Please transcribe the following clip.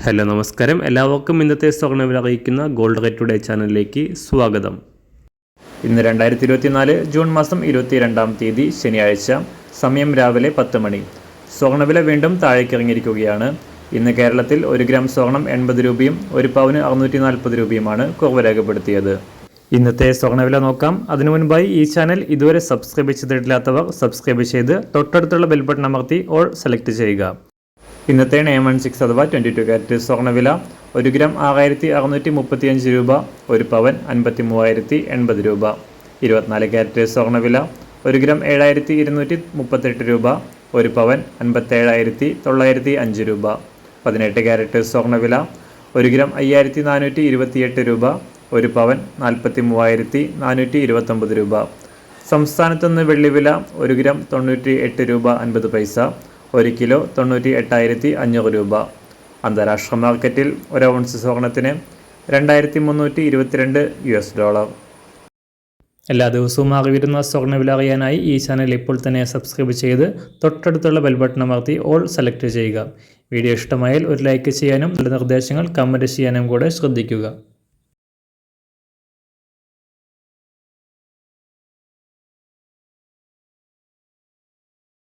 Hello നമസ്കാരം, എല്ലാവർക്കും ഇന്നത്തെ സ്വർണ്ണവില അറിയിക്കുന്ന ഗോൾഡ് റേറ്റ് ടുഡേ ചാനലിലേക്ക് സ്വാഗതം. ഇന്ന് 2024 ജൂൺ മാസം 22-ാം തീയതി ശനിയാഴ്ച, സമയം രാവിലെ 10 മണി. സ്വർണ്ണവില വീണ്ടും താഴേക്കിറങ്ങിയിരിക്കുകയാണ്. ഇന്ന് കേരളത്തിൽ 1 ഗ്രാം സ്വർണം 80 രൂപയും 1 പവന് 640 രൂപയുമാണ് കുറവ് രേഖപ്പെടുത്തിയത്. ഇന്നത്തെ സ്വർണ്ണവില നോക്കാം. അതിനു മുൻപായി ഈ ചാനൽ ഇതുവരെ സബ്സ്ക്രൈബ് ചെയ്തിട്ടില്ലാത്തവർ സബ്സ്ക്രൈബ് ചെയ്ത് തൊട്ടടുത്തുള്ള ബെൽ ബട്ടൺ അമർത്തി ഓൾ സെലക്ട് ചെയ്യുക. ഇന്നത്തെ 916 അഥവാ 22 കാരറ്റ് സ്വർണ്ണവില 1 ഗ്രാം 6635 രൂപ, 1 പവൻ 53,080 രൂപ. 24 കാരറ്റ് സ്വർണ്ണവില 1 ഗ്രാം 7238 രൂപ, 1 പവൻ 57,905 രൂപ. 18 കാരറ്റ് സ്വർണ്ണവില 1 ഗ്രാം 5428 രൂപ, 1 പവൻ 43,429 രൂപ. സംസ്ഥാനത്തുനിന്ന് വെള്ളിവില 1 ഗ്രാം 98 രൂപ 50 പൈസ, 1 കിലോ 98,500 രൂപ. അന്താരാഷ്ട്ര മാർക്കറ്റിൽ 1 ഔൺസ് സ്വർണത്തിന് $2,322. എല്ലാ ദിവസവും അറിവിരുന്ന സ്വർണ്ണവില അറിയാനായി ഈ ചാനൽ ഇപ്പോൾ തന്നെ സബ്സ്ക്രൈബ് ചെയ്ത് തൊട്ടടുത്തുള്ള ബെൽ ബട്ടൺ അമർത്തി ഓൾ സെലക്ട് ചെയ്യുക. വീഡിയോ ഇഷ്ടമായാൽ ഒരു ലൈക്ക് ചെയ്യാനും നല്ല നിർദ്ദേശങ്ങൾ കമൻറ്റ് ചെയ്യാനും കൂടെ ശ്രദ്ധിക്കുക.